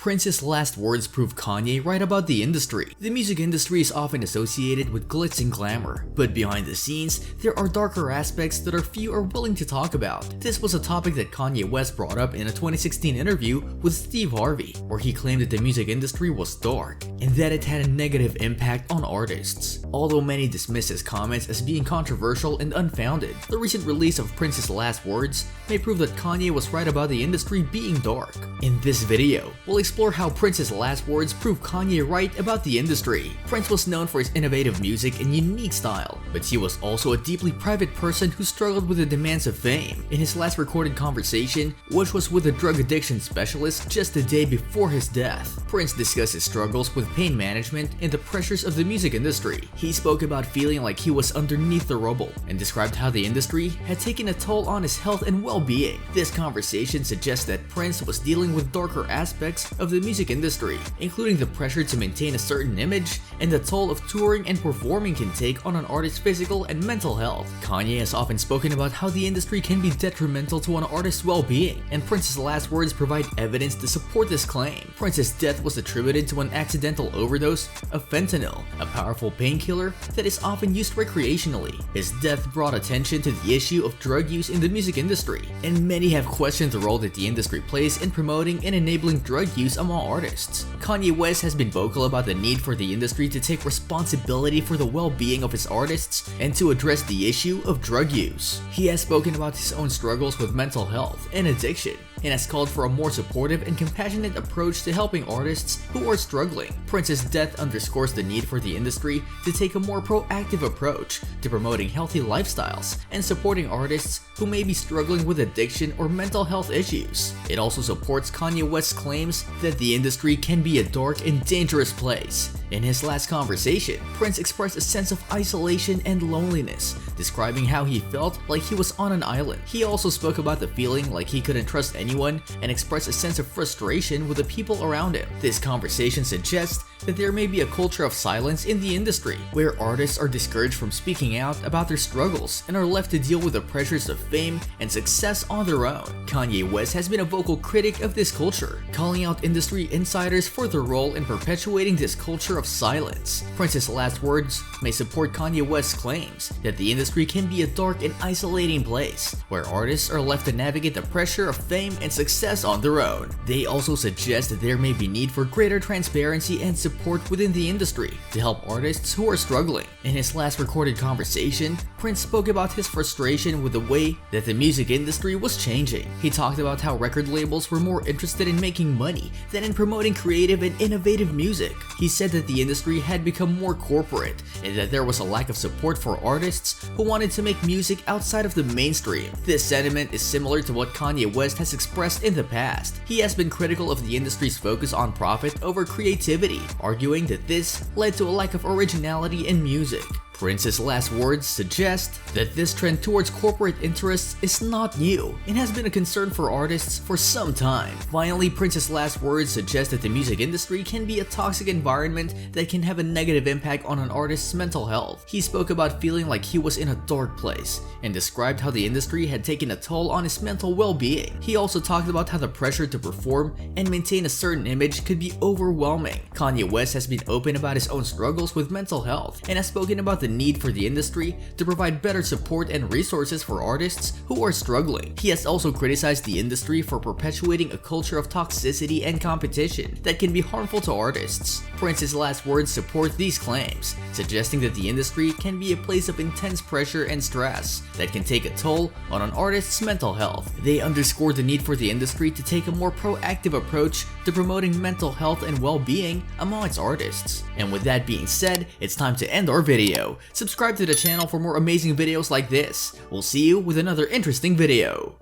Prince's last words prove Kanye right about the industry. The music industry is often associated with glitz and glamour, but behind the scenes, there are darker aspects that few are willing to talk about. This was a topic that Kanye West brought up in a 2016 interview with Steve Harvey, where he claimed that the music industry was dark and that it had a negative impact on artists. Although many dismiss his comments as being controversial and unfounded, the recent release of Prince's last words may prove that Kanye was right about the industry being dark. In this video, we'll explore how Prince's last words prove Kanye right about the industry. Prince was known for his innovative music and unique style, but he was also a deeply private person who struggled with the demands of fame. In his last recorded conversation, which was with a drug addiction specialist just a day before his death, Prince discussed his struggles with pain management and the pressures of the music industry. He spoke about feeling like he was underneath the rubble and described how the industry had taken a toll on his health and well-being. This conversation suggests that Prince was dealing with darker aspects of the music industry, including the pressure to maintain a certain image and the toll of touring and performing can take on an artist's physical and mental health. Kanye has often spoken about how the industry can be detrimental to an artist's well-being, and Prince's last words provide evidence to support this claim. Prince's death was attributed to an accidental overdose of fentanyl, a powerful painkiller that is often used recreationally. His death brought attention to the issue of drug use in the music industry, and many have questioned the role that the industry plays in promoting and enabling drug use among artists. Kanye West has been vocal about the need for the industry to take responsibility for the well-being of his artists and to address the issue of drug use. He has spoken about his own struggles with mental health and addiction, and has called for a more supportive and compassionate approach to helping artists who are struggling. Prince's death underscores the need for the industry to take a more proactive approach to promoting healthy lifestyles and supporting artists who may be struggling with addiction or mental health issues. It also supports Kanye West's claims that the industry can be a dark and dangerous place. In his last conversation, Prince expressed a sense of isolation and loneliness, describing how he felt like he was on an island. He also spoke about the feeling like he couldn't trust anyone and expressed a sense of frustration with the people around him. This conversation suggests that there may be a culture of silence in the industry, where artists are discouraged from speaking out about their struggles and are left to deal with the pressures of fame and success on their own. Kanye West has been a vocal critic of this culture, calling out industry insiders for their role in perpetuating this culture of silence. Prince's last words may support Kanye West's claims that the industry can be a dark and isolating place, where artists are left to navigate the pressure of fame and success on their own. They also suggest that there may be need for greater transparency and support within the industry to help artists who are struggling. In his last recorded conversation, Prince spoke about his frustration with the way that the music industry was changing. He talked about how record labels were more interested in making money than in promoting creative and innovative music. He said that the industry had become more corporate and that there was a lack of support for artists who wanted to make music outside of the mainstream. This sentiment is similar to what Kanye West has expressed in the past. He has been critical of the industry's focus on profit over creativity, arguing that this led to a lack of originality in music. Prince's last words suggest that this trend towards corporate interests is not new and has been a concern for artists for some time. Finally, Prince's last words suggest that the music industry can be a toxic environment that can have a negative impact on an artist's mental health. He spoke about feeling like he was in a dark place and described how the industry had taken a toll on his mental well-being. He also talked about how the pressure to perform and maintain a certain image could be overwhelming. Kanye West has been open about his own struggles with mental health and has spoken about the need for the industry to provide better support and resources for artists who are struggling. He has also criticized the industry for perpetuating a culture of toxicity and competition that can be harmful to artists. Prince's last words support these claims, suggesting that the industry can be a place of intense pressure and stress that can take a toll on an artist's mental health. They underscore the need for the industry to take a more proactive approach to promoting mental health and well-being among its artists. And with that being said, it's time to end our video. Subscribe to the channel for more amazing videos like this. We'll see you with another interesting video.